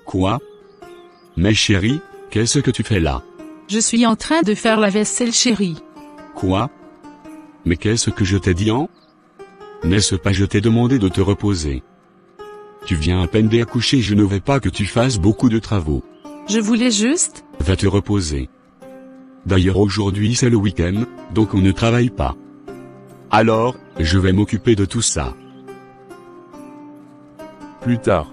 Quoi? Mais chérie, qu'est-ce que tu fais là? Je suis en train de faire la vaisselle, chérie. Quoi? Mais qu'est-ce que je t'ai dit hein? N'est-ce pas je t'ai demandé de te reposer? Tu viens à peine d'accoucher, je ne veux pas que tu fasses beaucoup de travaux. Je voulais juste... Va te reposer. D'ailleurs aujourd'hui c'est le week-end, donc on ne travaille pas. Alors, je vais m'occuper de tout ça. Plus tard.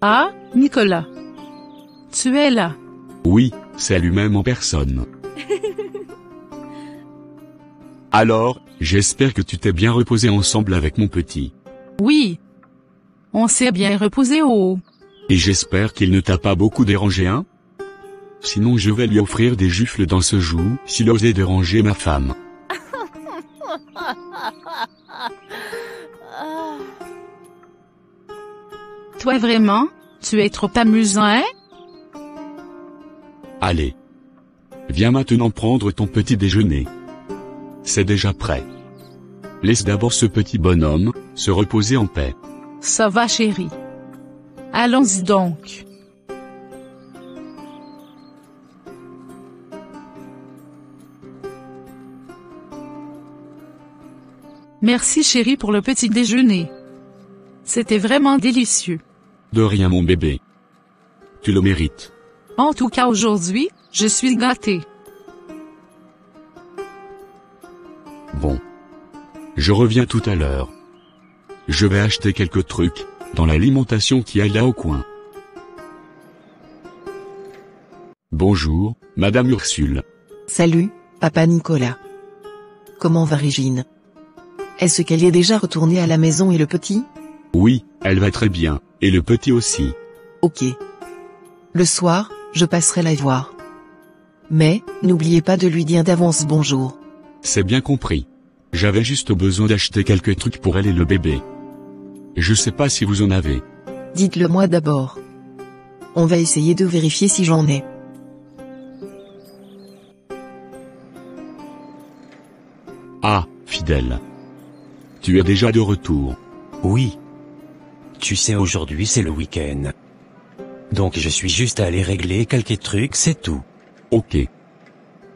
Ah, Nicolas. Tu es là. Oui, c'est lui-même en personne. Alors, j'espère que tu t'es bien reposé ensemble avec mon petit. Oui. On s'est bien reposé au... Et j'espère qu'il ne t'a pas beaucoup dérangé hein? Sinon je vais lui offrir des gifles dans ce joug, s'il osait déranger ma femme. Toi vraiment, tu es trop amusant, hein? Allez. Viens maintenant prendre ton petit déjeuner. C'est déjà prêt. Laisse d'abord ce petit bonhomme se reposer en paix. Ça va, chérie. Allons-y donc. Merci chérie pour le petit déjeuner. C'était vraiment délicieux. De rien mon bébé. Tu le mérites. En tout cas aujourd'hui, je suis gâtée. Bon. Je reviens tout à l'heure. Je vais acheter quelques trucs, dans l'alimentation qui est là au coin. Bonjour, Madame Ursule. Salut, Papa Nicolas. Comment va Régine? Est-ce qu'elle est déjà retournée à la maison et le petit? Oui, elle va très bien, et le petit aussi. Ok. Le soir, je passerai la voir. Mais, n'oubliez pas de lui dire d'avance bonjour. C'est bien compris. J'avais juste besoin d'acheter quelques trucs pour elle et le bébé. Je sais pas si vous en avez. Dites-le moi d'abord. On va essayer de vérifier si j'en ai. Ah, fidèle. Tu es déjà de retour. Oui. Tu sais, aujourd'hui c'est le week-end. Donc je suis juste allé régler quelques trucs, c'est tout. Ok.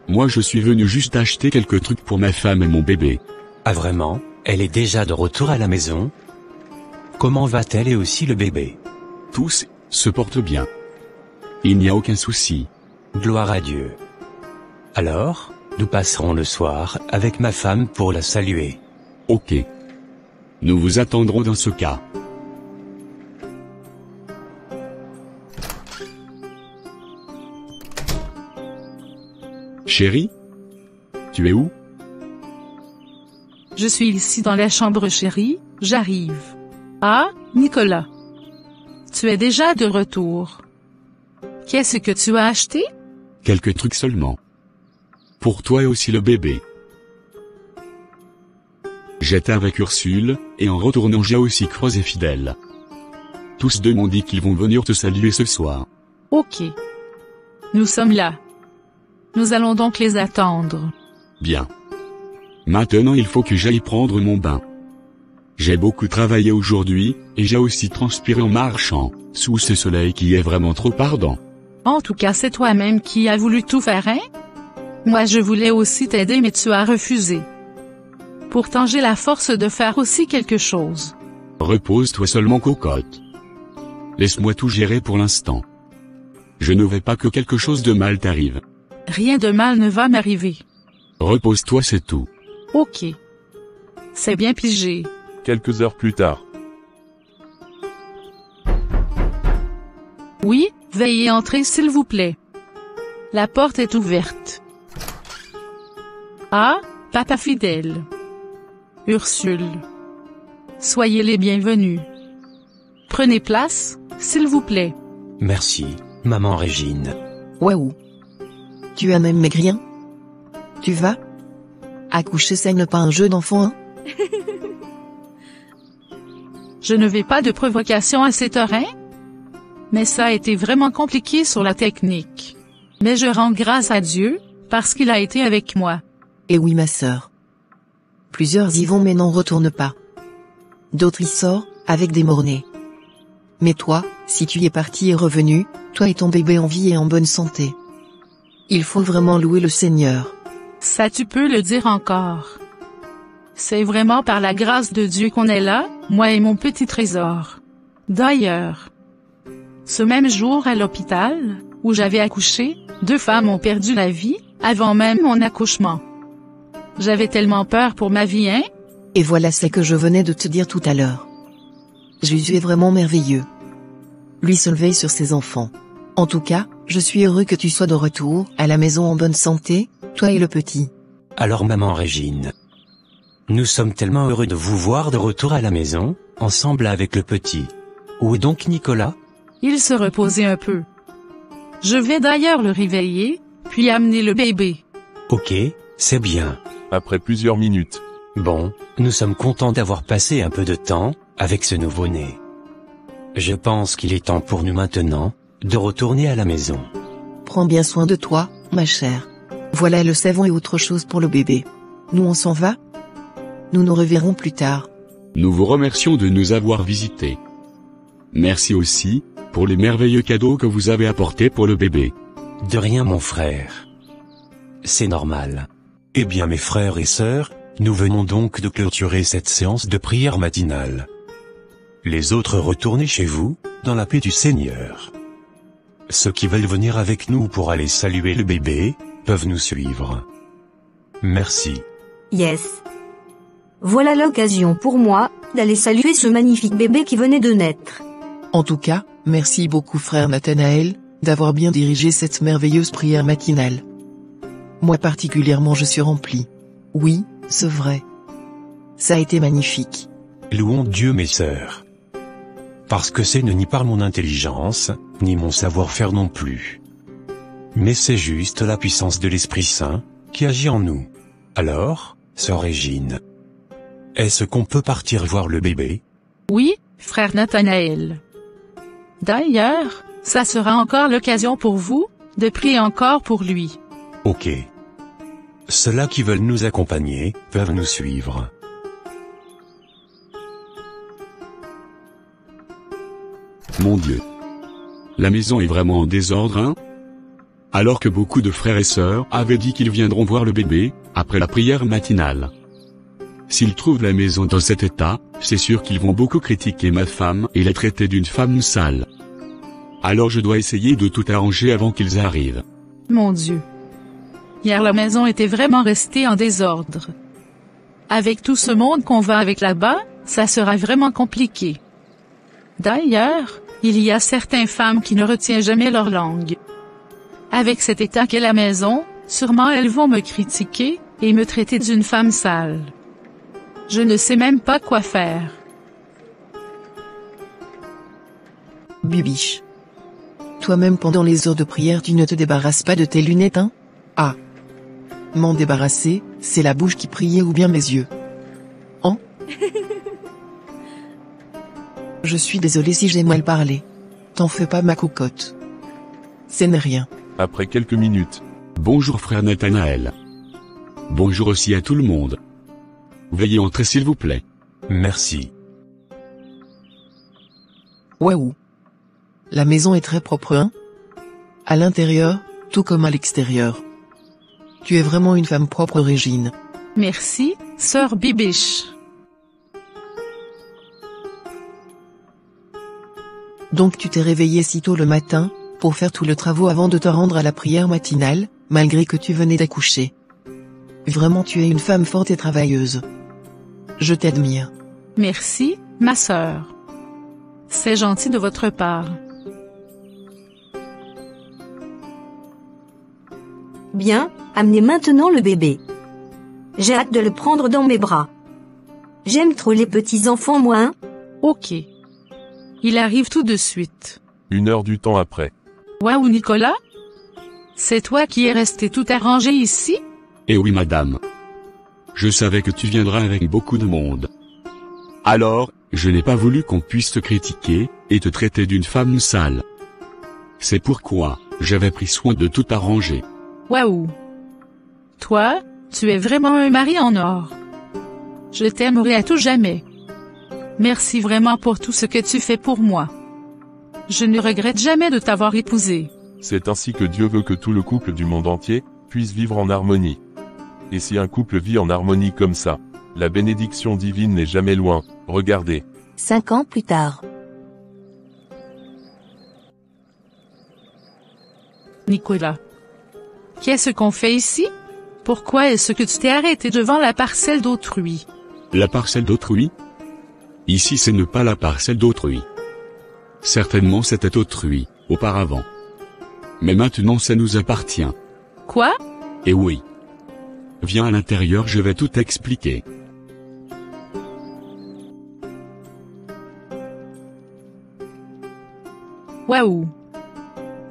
Moi je suis venu juste acheter quelques trucs pour ma femme et mon bébé. Ah vraiment? Elle est déjà de retour à la maison? Comment va-t-elle et aussi le bébé? Tous se portent bien. Il n'y a aucun souci. Gloire à Dieu. Alors, nous passerons le soir avec ma femme pour la saluer. Ok. Nous vous attendrons dans ce cas. Chérie? Tu es où? Je suis ici dans la chambre chérie, j'arrive. Ah, Nicolas. Tu es déjà de retour. Qu'est-ce que tu as acheté? Quelques trucs seulement. Pour toi et aussi le bébé. J'étais avec Ursule, et en retournant j'ai aussi croisé Fidèle. Tous deux m'ont dit qu'ils vont venir te saluer ce soir. Ok. Nous sommes là. Nous allons donc les attendre. Bien. Maintenant il faut que j'aille prendre mon bain. J'ai beaucoup travaillé aujourd'hui, et j'ai aussi transpiré en marchant, sous ce soleil qui est vraiment trop ardent. En tout cas c'est toi-même qui as voulu tout faire, hein? Moi je voulais aussi t'aider mais tu as refusé. Pourtant j'ai la force de faire aussi quelque chose. Repose-toi seulement cocotte. Laisse-moi tout gérer pour l'instant. Je ne veux pas que quelque chose de mal t'arrive. Rien de mal ne va m'arriver. Repose-toi c'est tout. Ok. C'est bien pigé. Quelques heures plus tard. Oui, veuillez entrer s'il vous plaît. La porte est ouverte. Ah, Papa Fidèle. Ursule. Soyez les bienvenus. Prenez place, s'il vous plaît. Merci, maman Régine. Waouh. Tu as même maigri, hein? Tu vas? Accoucher ça n'est pas un jeu d'enfant, hein? Je ne vais pas de provocation à cette heure, hein? Mais ça a été vraiment compliqué sur la technique. Mais je rends grâce à Dieu, parce qu'il a été avec moi. Et oui ma sœur. Plusieurs y vont mais n'en retournent pas. D'autres y sortent, avec des morts-nés. Mais toi, si tu y es parti et revenu, toi et ton bébé en vie et en bonne santé. Il faut vraiment louer le Seigneur. Ça tu peux le dire encore. C'est vraiment par la grâce de Dieu qu'on est là, moi et mon petit trésor. D'ailleurs, ce même jour à l'hôpital, où j'avais accouché, 2 femmes ont perdu la vie, avant même mon accouchement. J'avais tellement peur pour ma vie, hein? Et voilà ce que je venais de te dire tout à l'heure. Jésus est vraiment merveilleux. Lui seul veille sur ses enfants. En tout cas, je suis heureux que tu sois de retour à la maison en bonne santé, toi et le petit. Alors maman Régine, nous sommes tellement heureux de vous voir de retour à la maison, ensemble avec le petit. Où est donc Nicolas? Il se reposait un peu. Je vais d'ailleurs le réveiller, puis amener le bébé. Ok, c'est bien. Après plusieurs minutes. Bon, nous sommes contents d'avoir passé un peu de temps avec ce nouveau-né. Je pense qu'il est temps pour nous maintenant de retourner à la maison. Prends bien soin de toi, ma chère. Voilà le savon et autre chose pour le bébé. Nous on s'en va? Nous nous reverrons plus tard. Nous vous remercions de nous avoir visités. Merci aussi, pour les merveilleux cadeaux que vous avez apportés pour le bébé. De rien mon frère. C'est normal. Eh bien mes frères et sœurs, nous venons donc de clôturer cette séance de prière matinale. Les autres retournez chez vous, dans la paix du Seigneur. Ceux qui veulent venir avec nous pour aller saluer le bébé, peuvent nous suivre. Merci. Yes. Voilà l'occasion pour moi, d'aller saluer ce magnifique bébé qui venait de naître. En tout cas, merci beaucoup frère Nathanaël, d'avoir bien dirigé cette merveilleuse prière matinale. Moi particulièrement je suis rempli. Oui, c'est vrai. Ça a été magnifique. Louons Dieu mes sœurs. Parce que c'est ni par mon intelligence, ni mon savoir-faire non plus. Mais c'est juste la puissance de l'Esprit Saint, qui agit en nous. Alors, sœur Régine, est-ce qu'on peut partir voir le bébé? Oui, frère Nathanaël. D'ailleurs, ça sera encore l'occasion pour vous, de prier encore pour lui. Ok. Ceux-là qui veulent nous accompagner, peuvent nous suivre. Mon Dieu. La maison est vraiment en désordre, hein? Alors que beaucoup de frères et sœurs avaient dit qu'ils viendront voir le bébé, après la prière matinale. S'ils trouvent la maison dans cet état, c'est sûr qu'ils vont beaucoup critiquer ma femme et la traiter d'une femme sale. Alors je dois essayer de tout arranger avant qu'ils arrivent. Mon Dieu. Hier la maison était vraiment restée en désordre. Avec tout ce monde qu'on va avec là-bas, ça sera vraiment compliqué. D'ailleurs, il y a certaines femmes qui ne retiennent jamais leur langue. Avec cet état qu'est la maison, sûrement elles vont me critiquer, et me traiter d'une femme sale. Je ne sais même pas quoi faire. Bibiche. Toi-même pendant les heures de prière tu ne te débarrasses pas de tes lunettes, hein? Ah. M'en débarrasser, c'est la bouche qui priait ou bien mes yeux. Hein? Je suis désolé si j'ai mal parlé. T'en fais pas ma cocotte. Ce n'est rien. Après quelques minutes. Bonjour frère Nathanaël. Bonjour aussi à tout le monde. Veuillez entrer s'il vous plaît. Merci. Waouh. La maison est très propre, hein? À l'intérieur, tout comme à l'extérieur. Tu es vraiment une femme propre, Régine. Merci, sœur Bibiche. Donc tu t'es réveillée si tôt le matin, pour faire tout le travaux avant de te rendre à la prière matinale, malgré que tu venais d'accoucher. Vraiment tu es une femme forte et travailleuse. Je t'admire. Merci, ma sœur. C'est gentil de votre part. Bien, amenez maintenant le bébé. J'ai hâte de le prendre dans mes bras. J'aime trop les petits enfants moi, hein? Ok. Il arrive tout de suite. 1 heure du temps après. Waouh Nicolas? C'est toi qui es resté tout arrangé ici? Eh oui madame. Je savais que tu viendras avec beaucoup de monde. Alors, je n'ai pas voulu qu'on puisse te critiquer, et te traiter d'une femme sale. C'est pourquoi, j'avais pris soin de tout arranger. Waouh! Toi, tu es vraiment un mari en or. Je t'aimerai à tout jamais. Merci vraiment pour tout ce que tu fais pour moi. Je ne regrette jamais de t'avoir épousé. C'est ainsi que Dieu veut que tout le couple du monde entier puisse vivre en harmonie. Et si un couple vit en harmonie comme ça, la bénédiction divine n'est jamais loin, regardez. 5 ans plus tard. Nicolas. Qu'est-ce qu'on fait ici? Pourquoi est-ce que tu t'es arrêté devant la parcelle d'autrui? La parcelle d'autrui? Ici ce n'est pas la parcelle d'autrui. Certainement c'était autrui, auparavant. Mais maintenant ça nous appartient. Quoi? Et oui. Viens à l'intérieur, je vais tout expliquer. Waouh!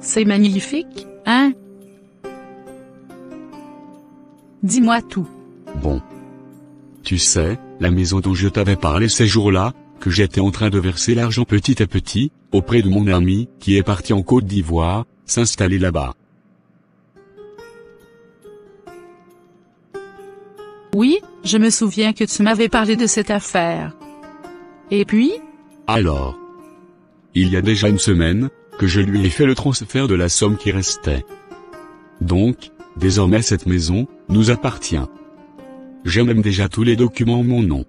C'est magnifique, hein? Dis-moi tout. Bon. Tu sais, la maison dont je t'avais parlé ces jours-là, que j'étais en train de verser l'argent petit à petit, auprès de mon ami, qui est parti en Côte d'Ivoire, s'installer là-bas. Oui, je me souviens que tu m'avais parlé de cette affaire. Et puis? Alors. Il y a déjà une semaine, que je lui ai fait le transfert de la somme qui restait. Donc, désormais cette maison, nous appartient. J'ai même déjà tous les documents en mon nom.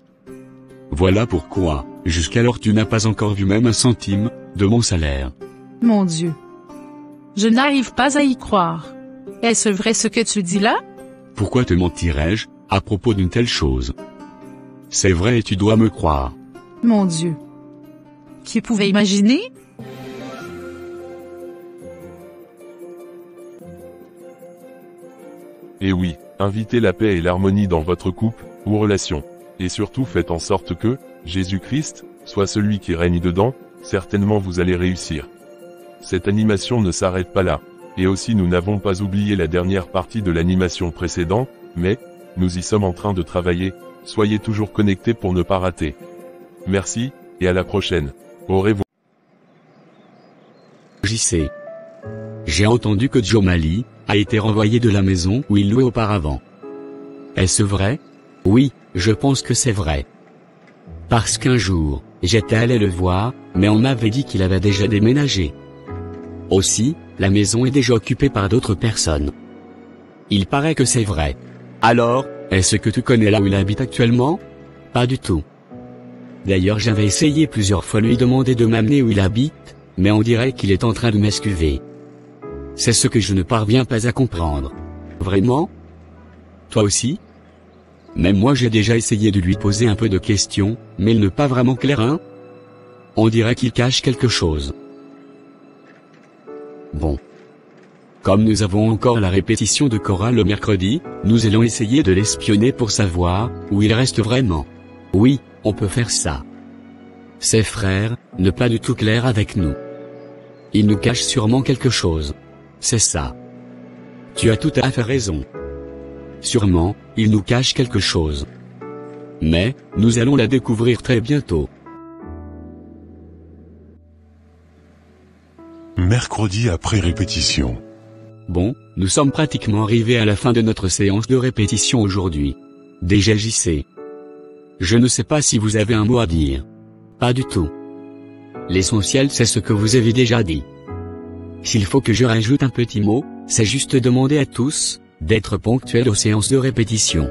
Voilà pourquoi, jusqu'alors tu n'as pas encore vu même un centime, de mon salaire. Mon Dieu. Je n'arrive pas à y croire. Est-ce vrai ce que tu dis là? Pourquoi te mentirais-je, à propos d'une telle chose? C'est vrai et tu dois me croire. Mon Dieu. Qui pouvait imaginer? Et oui, invitez la paix et l'harmonie dans votre couple, ou relation. Et surtout faites en sorte que, Jésus-Christ, soit celui qui règne dedans, certainement vous allez réussir. Cette animation ne s'arrête pas là. Et aussi nous n'avons pas oublié la dernière partie de l'animation précédente, mais, nous y sommes en train de travailler, soyez toujours connectés pour ne pas rater. Merci, et à la prochaine. Au revoir. JC. J'ai entendu que Joe Mali a été renvoyé de la maison où il louait auparavant. Est-ce vrai? Oui, je pense que c'est vrai. Parce qu'un jour, j'étais allé le voir, mais on m'avait dit qu'il avait déjà déménagé. Aussi, la maison est déjà occupée par d'autres personnes. Il paraît que c'est vrai. Alors, est-ce que tu connais là où il habite actuellement? Pas du tout. D'ailleurs j'avais essayé plusieurs fois lui demander de m'amener où il habite, mais on dirait qu'il est en train de m'esquiver. C'est ce que je ne parviens pas à comprendre. Vraiment? Toi aussi? Même moi j'ai déjà essayé de lui poser un peu de questions, mais il n'est pas vraiment clair, hein? On dirait qu'il cache quelque chose. Bon. Comme nous avons encore la répétition de chorale le mercredi, nous allons essayer de l'espionner pour savoir où il reste vraiment. Oui, on peut faire ça. Ses frères, ne pas du tout clairs avec nous. Ils nous cachent sûrement quelque chose. C'est ça. Tu as tout à fait raison. Sûrement, ils nous cachent quelque chose. Mais, nous allons la découvrir très bientôt. Mercredi après répétition. Bon, nous sommes pratiquement arrivés à la fin de notre séance de répétition aujourd'hui. DGJC. Je ne sais pas si vous avez un mot à dire. Pas du tout. L'essentiel c'est ce que vous avez déjà dit. S'il faut que je rajoute un petit mot, c'est juste demander à tous, d'être ponctuels aux séances de répétition.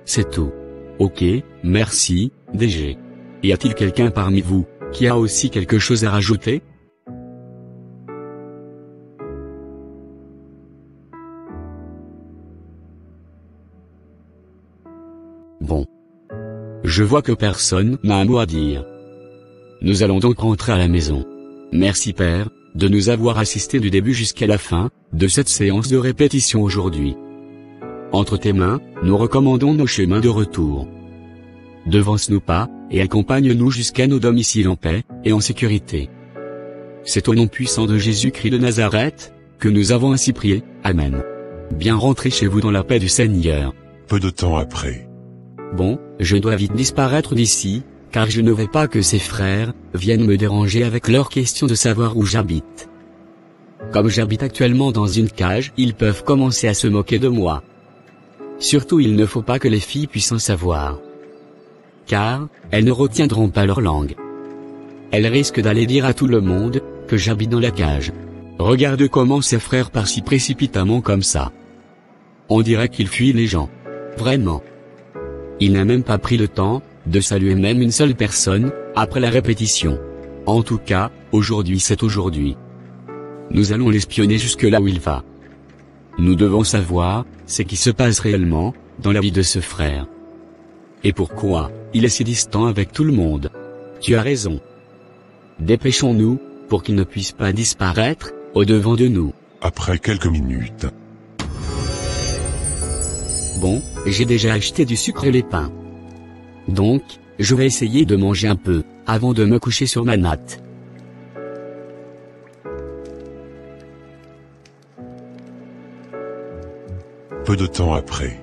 C'est tout. Ok, merci, DG. Y a-t-il quelqu'un parmi vous, qui a aussi quelque chose à rajouter? Bon. Je vois que personne n'a un mot à dire. Nous allons donc rentrer à la maison. Merci Père, de nous avoir assistés du début jusqu'à la fin, de cette séance de répétition aujourd'hui. Entre tes mains, nous recommandons nos chemins de retour. Devance-nous pas, et accompagne-nous jusqu'à nos domiciles en paix, et en sécurité. C'est au nom puissant de Jésus-Christ de Nazareth, que nous avons ainsi prié, Amen. Bien rentrez chez vous dans la paix du Seigneur. Peu de temps après. Bon, je dois vite disparaître d'ici, car je ne veux pas que ces frères viennent me déranger avec leurs questions de savoir où j'habite. Comme j'habite actuellement dans une cage, ils peuvent commencer à se moquer de moi. Surtout il ne faut pas que les filles puissent en savoir. Car, elles ne retiendront pas leur langue. Elles risquent d'aller dire à tout le monde que j'habite dans la cage. Regarde comment ses frères partent si précipitamment comme ça. On dirait qu'il fuit les gens. Vraiment. Il n'a même pas pris le temps de saluer même une seule personne après la répétition. En tout cas, aujourd'hui c'est aujourd'hui. Nous allons l'espionner jusque là où il va. Nous devons savoir ce qui se passe réellement dans la vie de ce frère. Et pourquoi il est si distant avec tout le monde. Tu as raison. Dépêchons-nous pour qu'il ne puisse pas disparaître au-devant de nous. Après quelques minutes. Bon, j'ai déjà acheté du sucre et les pains. Donc, je vais essayer de manger un peu avant de me coucher sur ma natte. Peu de temps après.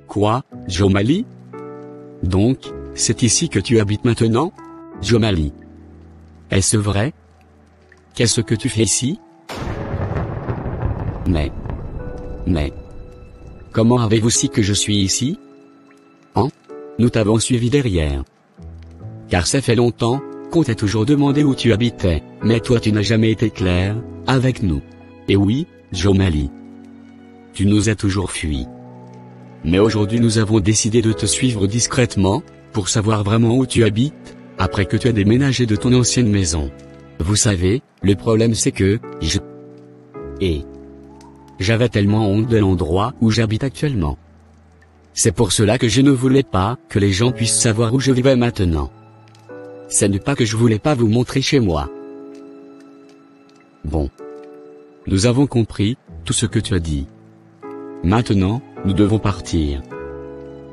Quoi, Jomali? Donc, c'est ici que tu habites maintenant? Jomali. Est-ce vrai? Qu'est-ce que tu fais ici? Mais... Comment avez-vous su que je suis ici? Hein? Nous t'avons suivi derrière. Car ça fait longtemps qu'on t'a toujours demandé où tu habitais, mais toi tu n'as jamais été clair avec nous. Et oui, Jomali. Tu nous as toujours fui. Mais aujourd'hui nous avons décidé de te suivre discrètement, pour savoir vraiment où tu habites, après que tu as déménagé de ton ancienne maison. Vous savez, le problème c'est que, j'avais tellement honte de l'endroit où j'habite actuellement. C'est pour cela que je ne voulais pas que les gens puissent savoir où je vivais maintenant. Ce n'est pas que je voulais pas vous montrer chez moi. Bon. Nous avons compris tout ce que tu as dit. Maintenant, nous devons partir.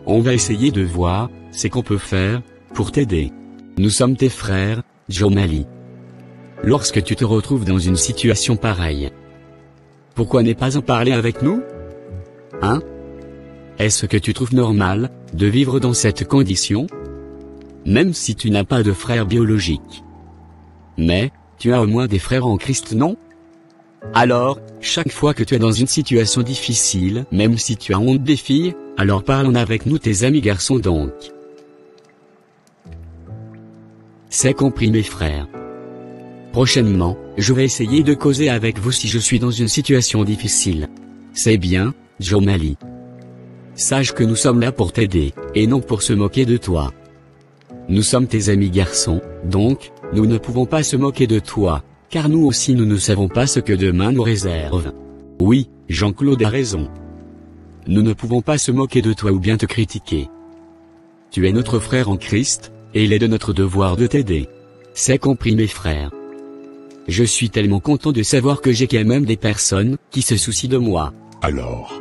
On va essayer de voir ce qu'on peut faire pour t'aider. Nous sommes tes frères, Jomali. Lorsque tu te retrouves dans une situation pareille, pourquoi ne pas en parler avec nous? Hein? Est-ce que tu trouves normal de vivre dans cette condition? Même si tu n'as pas de frère biologique. Mais, tu as au moins des frères en Christ, non? Alors, chaque fois que tu es dans une situation difficile, même si tu as honte des filles, alors parle avec nous tes amis garçons donc. C'est compris mes frères. Prochainement, je vais essayer de causer avec vous si je suis dans une situation difficile. C'est bien, Jomali. Sache que nous sommes là pour t'aider, et non pour se moquer de toi. Nous sommes tes amis garçons, donc, nous ne pouvons pas se moquer de toi, car nous aussi nous ne savons pas ce que demain nous réserve. Oui, Jean-Claude a raison. Nous ne pouvons pas se moquer de toi ou bien te critiquer. Tu es notre frère en Christ, et il est de notre devoir de t'aider. C'est compris mes frères. Je suis tellement content de savoir que j'ai quand même des personnes qui se soucient de moi. Alors.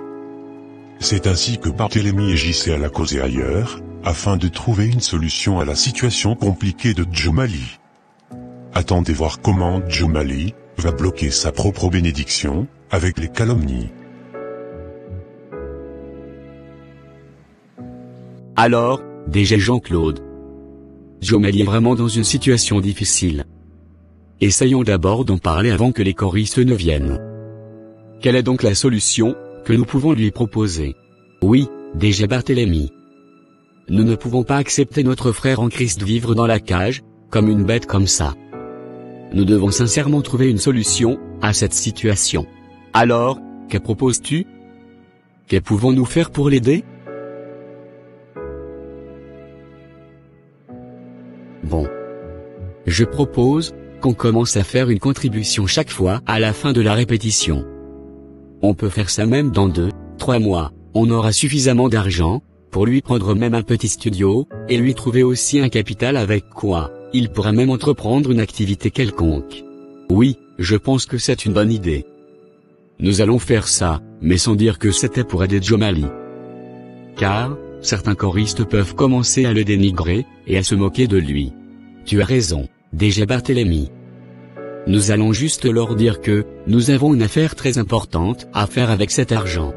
C'est ainsi que Barthélemy et JC alla causer ailleurs, afin de trouver une solution à la situation compliquée de Jomali. Attendez voir comment Jomali va bloquer sa propre bénédiction, avec les calomnies. Alors, déjà Jean-Claude. Jomali est vraiment dans une situation difficile. Essayons d'abord d'en parler avant que les choristes ne viennent. Quelle est donc la solution que nous pouvons lui proposer? Oui, déjà Barthélemy. Nous ne pouvons pas accepter notre frère en Christ vivre dans la cage, comme une bête comme ça. Nous devons sincèrement trouver une solution à cette situation. Alors, que proposes-tu? Que pouvons-nous faire pour l'aider? Bon. Je propose qu'on commence à faire une contribution chaque fois à la fin de la répétition. On peut faire ça même dans 2-3 mois, on aura suffisamment d'argent pour lui prendre même un petit studio, et lui trouver aussi un capital avec quoi il pourra même entreprendre une activité quelconque. Oui, je pense que c'est une bonne idée. Nous allons faire ça, mais sans dire que c'était pour aider Jomali. Car, certains choristes peuvent commencer à le dénigrer, et à se moquer de lui. Tu as raison, déjà Barthélemy. Nous allons juste leur dire que, nous avons une affaire très importante à faire avec cet argent.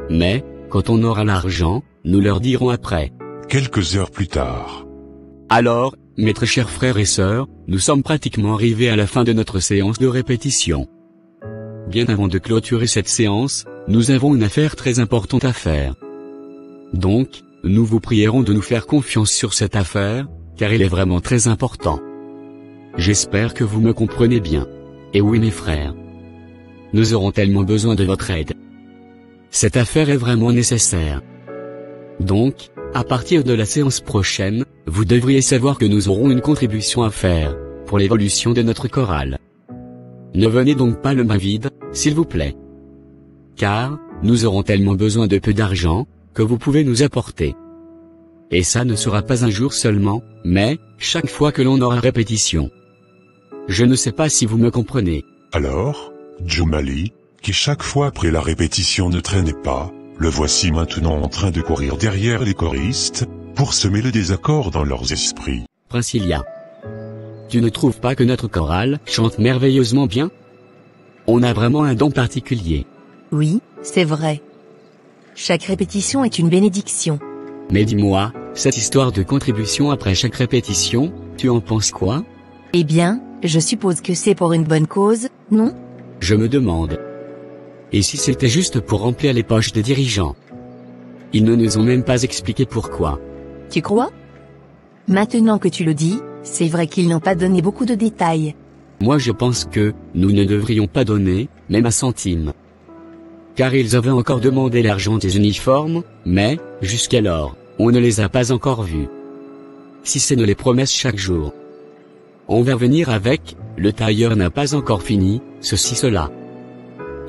Mais, quand on aura l'argent, nous leur dirons après. Quelques heures plus tard. Alors, mes très chers frères et sœurs, nous sommes pratiquement arrivés à la fin de notre séance de répétition. Bien avant de clôturer cette séance, nous avons une affaire très importante à faire. Donc, nous vous prierons de nous faire confiance sur cette affaire, car il est vraiment très important. j'espère que vous me comprenez bien. Et oui mes frères. Nous aurons tellement besoin de votre aide. Cette affaire est vraiment nécessaire. Donc, à partir de la séance prochaine, vous devriez savoir que nous aurons une contribution à faire, pour l'évolution de notre chorale. Ne venez donc pas le main vide, s'il vous plaît. Car, nous aurons tellement besoin de peu d'argent, que vous pouvez nous apporter. Et ça ne sera pas un jour seulement, mais, chaque fois que l'on aura répétition. Je ne sais pas si vous me comprenez. Alors, Djomali, qui chaque fois après la répétition ne traînait pas, le voici maintenant en train de courir derrière les choristes, pour semer le désaccord dans leurs esprits. Princilia. Tu ne trouves pas que notre chorale chante merveilleusement bien? On a vraiment un don particulier. Oui, c'est vrai. Chaque répétition est une bénédiction. Mais dis-moi, cette histoire de contribution après chaque répétition, tu en penses quoi? Eh bien, je suppose que c'est pour une bonne cause, non? Je me demande. Et si c'était juste pour remplir les poches des dirigeants? Ils ne nous ont même pas expliqué pourquoi. Tu crois? Maintenant que tu le dis, c'est vrai qu'ils n'ont pas donné beaucoup de détails. Moi je pense que, nous ne devrions pas donner, même un centime. Car ils avaient encore demandé l'argent des uniformes, mais, jusqu'alors, on ne les a pas encore vus. Si c'est nous les promesses chaque jour. On va venir avec, le tailleur n'a pas encore fini, ceci cela.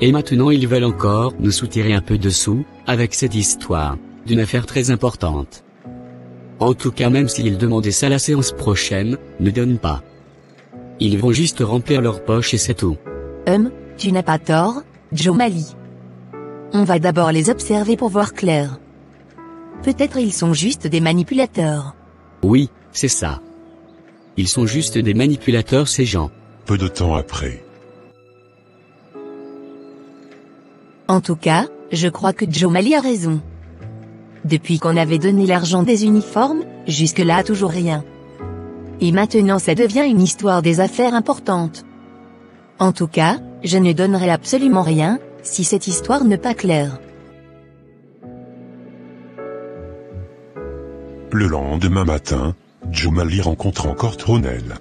Et maintenant ils veulent encore nous soutirer un peu de sous, avec cette histoire, d'une affaire très importante. En tout cas même s'ils demandaient ça la séance prochaine, ne donnent pas. Ils vont juste remplir leurs poches et c'est tout. Tu n'as pas tort, Djomali. On va d'abord les observer pour voir clair. Peut-être ils sont juste des manipulateurs. Oui, c'est ça. Ils sont juste des manipulateurs ces gens. Peu de temps après. En tout cas, je crois que Djomali a raison. Depuis qu'on avait donné l'argent des uniformes, jusque-là toujours rien. Et maintenant ça devient une histoire des affaires importantes. En tout cas, je ne donnerai absolument rien, si cette histoire n'est pas claire. Le lendemain matin, Djomali rencontre encore Tronel.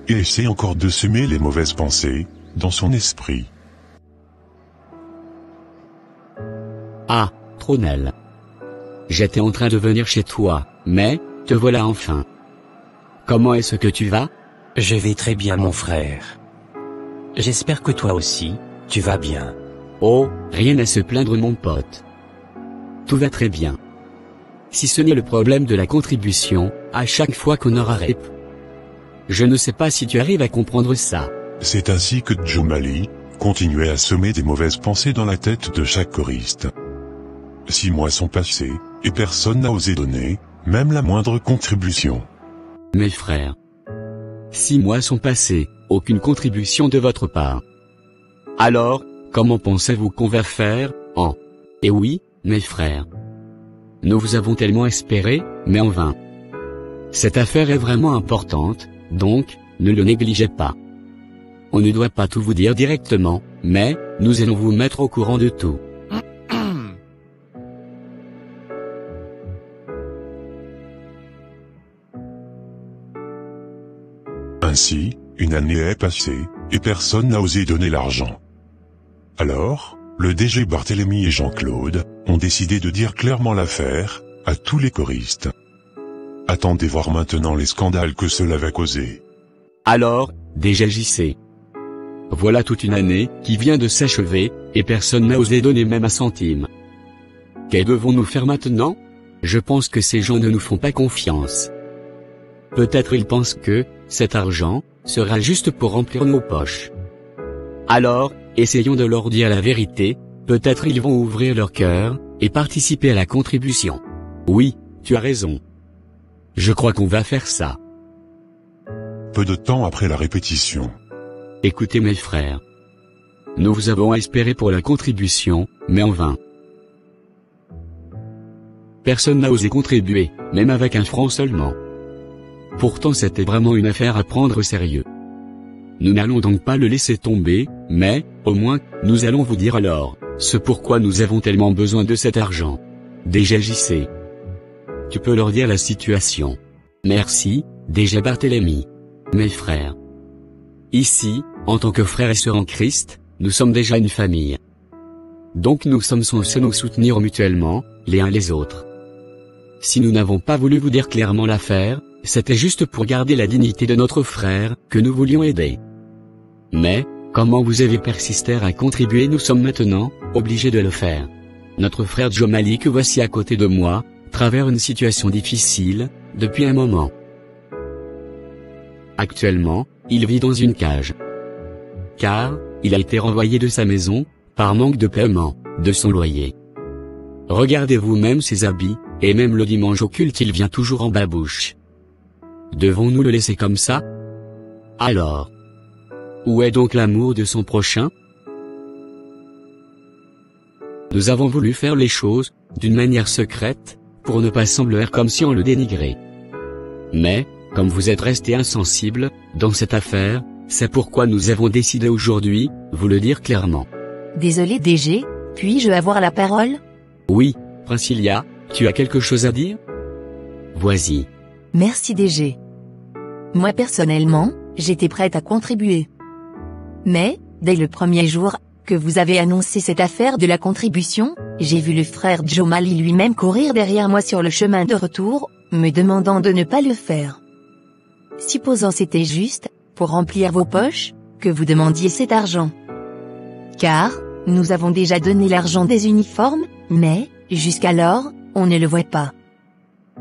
Il essaie encore de semer les mauvaises pensées, dans son esprit. Ah, Tronel. J'étais en train de venir chez toi, mais, te voilà enfin. Comment est-ce que tu vas? Je vais très bien mon frère. J'espère que toi aussi, tu vas bien. Oh, rien à se plaindre mon pote. Tout va très bien. Si ce n'est le problème de la contribution, à chaque fois qu'on aura rép. Je ne sais pas si tu arrives à comprendre ça. C'est ainsi que Djomali continuait à semer des mauvaises pensées dans la tête de chaque choriste. 6 mois sont passés, et personne n'a osé donner, même la moindre contribution. Mes frères. 6 mois sont passés, aucune contribution de votre part. Alors, comment pensez-vous qu'on va faire, en? Eh oui, mes frères. Nous vous avons tellement espéré, mais en vain. Cette affaire est vraiment importante, donc, ne le négligez pas. On ne doit pas tout vous dire directement, mais, nous allons vous mettre au courant de tout. Ainsi, une année est passée, et personne n'a osé donner l'argent. Alors, le DG Barthélemy et Jean-Claude ont décidé de dire clairement l'affaire à tous les choristes. Attendez voir maintenant les scandales que cela va causer. Alors, DG JC. Voilà toute une année qui vient de s'achever, et personne n'a osé donner même un centime. Que devons-nous faire maintenant? Je pense que ces gens ne nous font pas confiance. Peut-être ils pensent que, cet argent, sera juste pour remplir nos poches. Alors, essayons de leur dire la vérité, peut-être ils vont ouvrir leur cœur, et participer à la contribution. Oui, tu as raison. Je crois qu'on va faire ça. Peu de temps après la répétition. Écoutez mes frères. Nous vous avons espéré pour la contribution, mais en vain. Personne n'a osé contribuer, même avec 1 franc seulement. Pourtant c'était vraiment une affaire à prendre au sérieux. Nous n'allons donc pas le laisser tomber, mais, au moins, nous allons vous dire alors, ce pourquoi nous avons tellement besoin de cet argent. DG JC. Tu peux leur dire la situation. Merci, DG Barthélemy. Mes frères. Ici, en tant que frères et sœurs en Christ, nous sommes déjà une famille. Donc nous sommes censés nous soutenir mutuellement, les uns les autres. Si nous n'avons pas voulu vous dire clairement l'affaire, c'était juste pour garder la dignité de notre frère, que nous voulions aider. Mais, comment vous avez persisté à contribuer, nous sommes maintenant obligés de le faire. Notre frère Joe Mali que voici à côté de moi, traverse une situation difficile, depuis un moment. Actuellement, il vit dans une cage. Car, il a été renvoyé de sa maison, par manque de paiement, de son loyer. Regardez vous-même ses habits, et même le dimanche au culte il vient toujours en babouche. Devons-nous le laisser comme ça? Alors, où est donc l'amour de son prochain? Nous avons voulu faire les choses, d'une manière secrète, pour ne pas sembler comme si on le dénigrait. Mais, comme vous êtes resté insensible, dans cette affaire, c'est pourquoi nous avons décidé aujourd'hui, vous le dire clairement. Désolé DG, puis-je avoir la parole? Oui, Princilia, tu as quelque chose à dire? Vas-y. Merci DG. Moi personnellement, j'étais prête à contribuer. Mais, dès le premier jour, que vous avez annoncé cette affaire de la contribution, j'ai vu le frère Joe Mali lui-même courir derrière moi sur le chemin de retour, me demandant de ne pas le faire. Supposons c'était juste, pour remplir vos poches, que vous demandiez cet argent. Car, nous avons déjà donné l'argent des uniformes, mais, jusqu'alors, on ne le voit pas.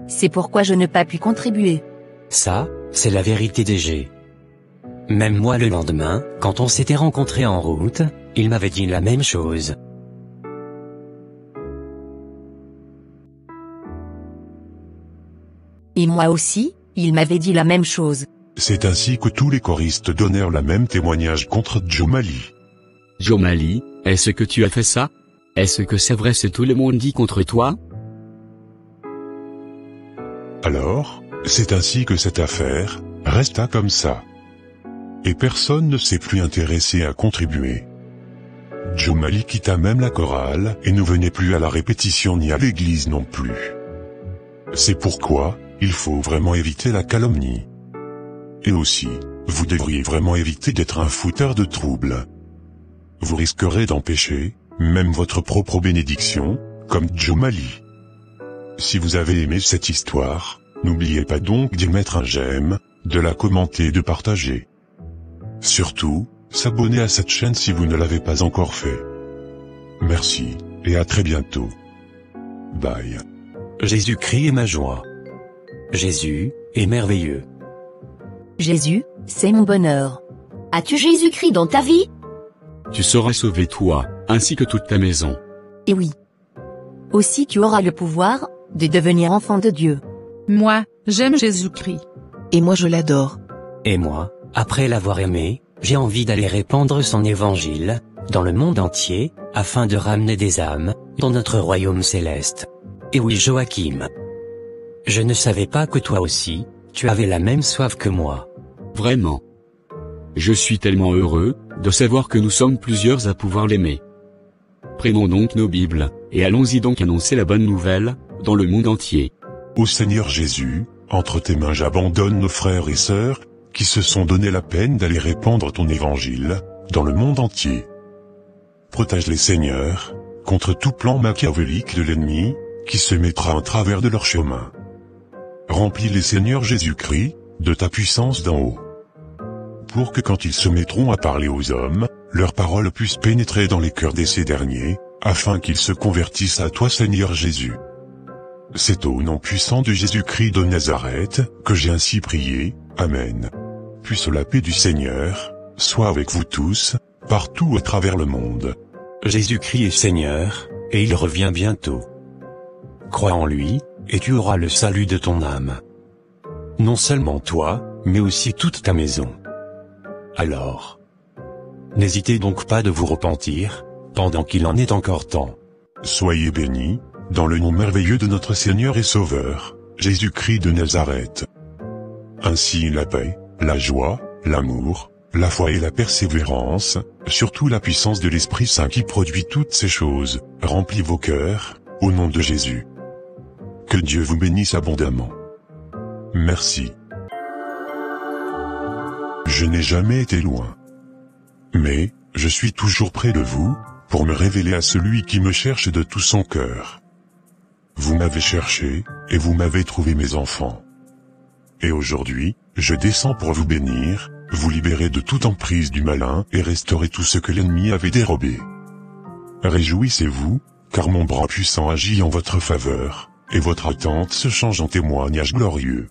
C'est pourquoi je n'ai pas pu contribuer. Ça, c'est la vérité DG. Même moi le lendemain, quand on s'était rencontrés en route, il m'avait dit la même chose. Et moi aussi, il m'avait dit la même chose. C'est ainsi que tous les choristes donnèrent la même témoignage contre Joe Mali. Joe Mali, est-ce que tu as fait ça? Est-ce que c'est vrai ce tout le monde dit contre toi? Alors, c'est ainsi que cette affaire resta comme ça. Et personne ne s'est plus intéressé à contribuer. Joe Mali quitta même la chorale et ne venait plus à la répétition ni à l'église non plus. C'est pourquoi, il faut vraiment éviter la calomnie. Et aussi, vous devriez vraiment éviter d'être un fouteur de troubles. Vous risquerez d'empêcher, même votre propre bénédiction, comme Joe Mali. Si vous avez aimé cette histoire, n'oubliez pas donc d'y mettre un j'aime, de la commenter et de partager. Surtout, s'abonner à cette chaîne si vous ne l'avez pas encore fait. Merci, et à très bientôt. Bye. Jésus-Christ est ma joie. Jésus est merveilleux. Jésus, c'est mon bonheur. As-tu Jésus-Christ dans ta vie? Tu seras sauvé toi, ainsi que toute ta maison. Et oui. Aussi tu auras le pouvoir, de devenir enfant de Dieu. Moi, j'aime Jésus-Christ. Et moi je l'adore. Et moi, après l'avoir aimé, j'ai envie d'aller répandre son évangile, dans le monde entier, afin de ramener des âmes, dans notre royaume céleste. Et oui Joachim. Je ne savais pas que toi aussi, tu avais la même soif que moi. Vraiment. Je suis tellement heureux, de savoir que nous sommes plusieurs à pouvoir l'aimer. Prenons donc nos Bibles, et allons-y donc annoncer la bonne nouvelle, dans le monde entier. Ô Seigneur Jésus, entre tes mains j'abandonne nos frères et sœurs, qui se sont donné la peine d'aller répandre ton évangile, dans le monde entier. Protège-les Seigneur, contre tout plan machiavélique de l'ennemi, qui se mettra en travers de leur chemin. Remplis-les Seigneur Jésus-Christ, de ta puissance d'en haut. Pour que quand ils se mettront à parler aux hommes, leurs paroles puissent pénétrer dans les cœurs de ces derniers, afin qu'ils se convertissent à toi Seigneur Jésus. C'est au nom puissant de Jésus-Christ de Nazareth, que j'ai ainsi prié, Amen. Puisse la paix du Seigneur, soit avec vous tous, partout à travers le monde. Jésus-Christ est Seigneur, et il revient bientôt. Crois en lui, et tu auras le salut de ton âme. Non seulement toi, mais aussi toute ta maison. Alors, n'hésitez donc pas de vous repentir, pendant qu'il en est encore temps. Soyez bénis, dans le nom merveilleux de notre Seigneur et Sauveur, Jésus-Christ de Nazareth. Ainsi la paix, la joie, l'amour, la foi et la persévérance, surtout la puissance de l'Esprit Saint qui produit toutes ces choses, remplit vos cœurs, au nom de Jésus. Que Dieu vous bénisse abondamment. Merci. Je n'ai jamais été loin. Mais, je suis toujours près de vous, pour me révéler à celui qui me cherche de tout son cœur. Vous m'avez cherché, et vous m'avez trouvé mes enfants. Et aujourd'hui, je descends pour vous bénir, vous libérer de toute emprise du malin et restaurer tout ce que l'ennemi avait dérobé. Réjouissez-vous, car mon bras puissant agit en votre faveur, et votre attente se change en témoignage glorieux.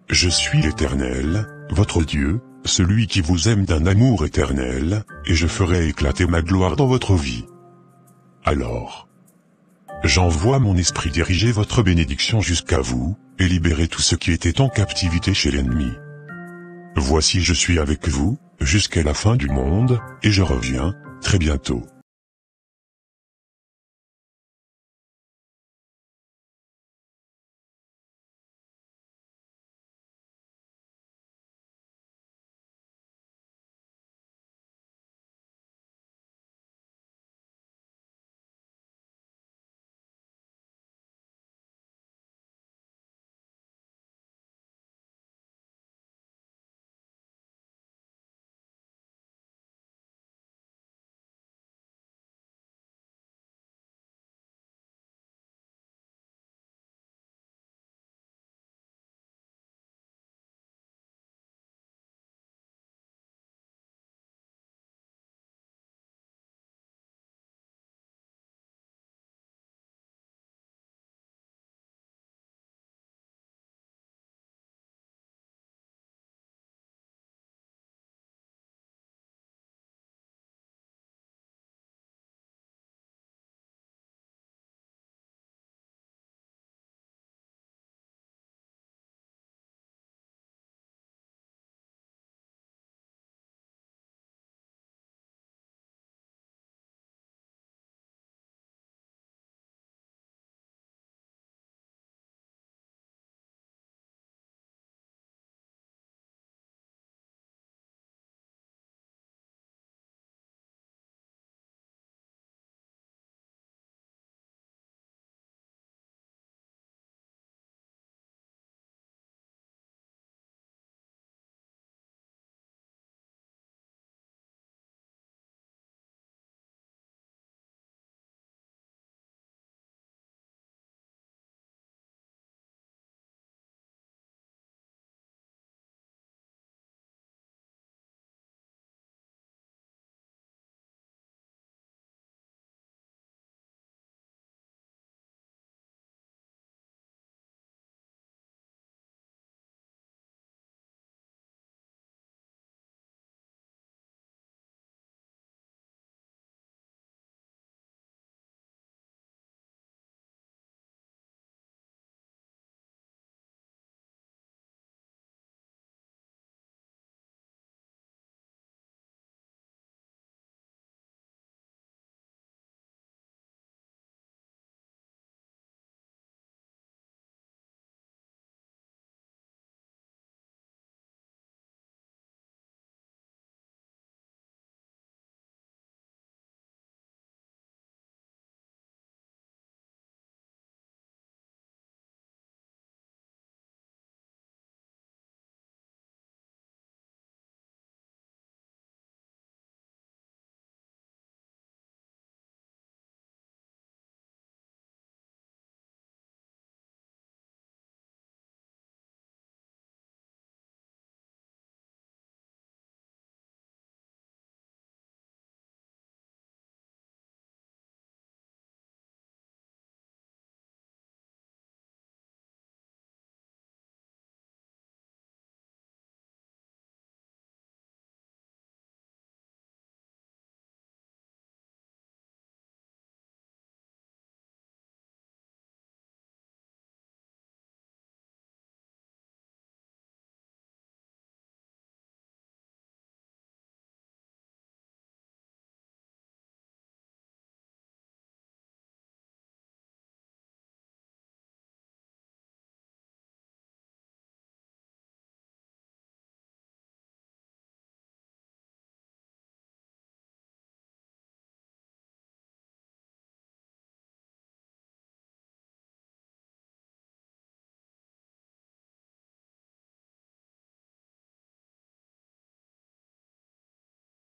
Je suis l'Éternel, votre Dieu, celui qui vous aime d'un amour éternel, et je ferai éclater ma gloire dans votre vie. Alors, j'envoie mon esprit diriger votre bénédiction jusqu'à vous, et libérer tout ce qui était en captivité chez l'ennemi. Voici je suis avec vous, jusqu'à la fin du monde, et je reviens, très bientôt.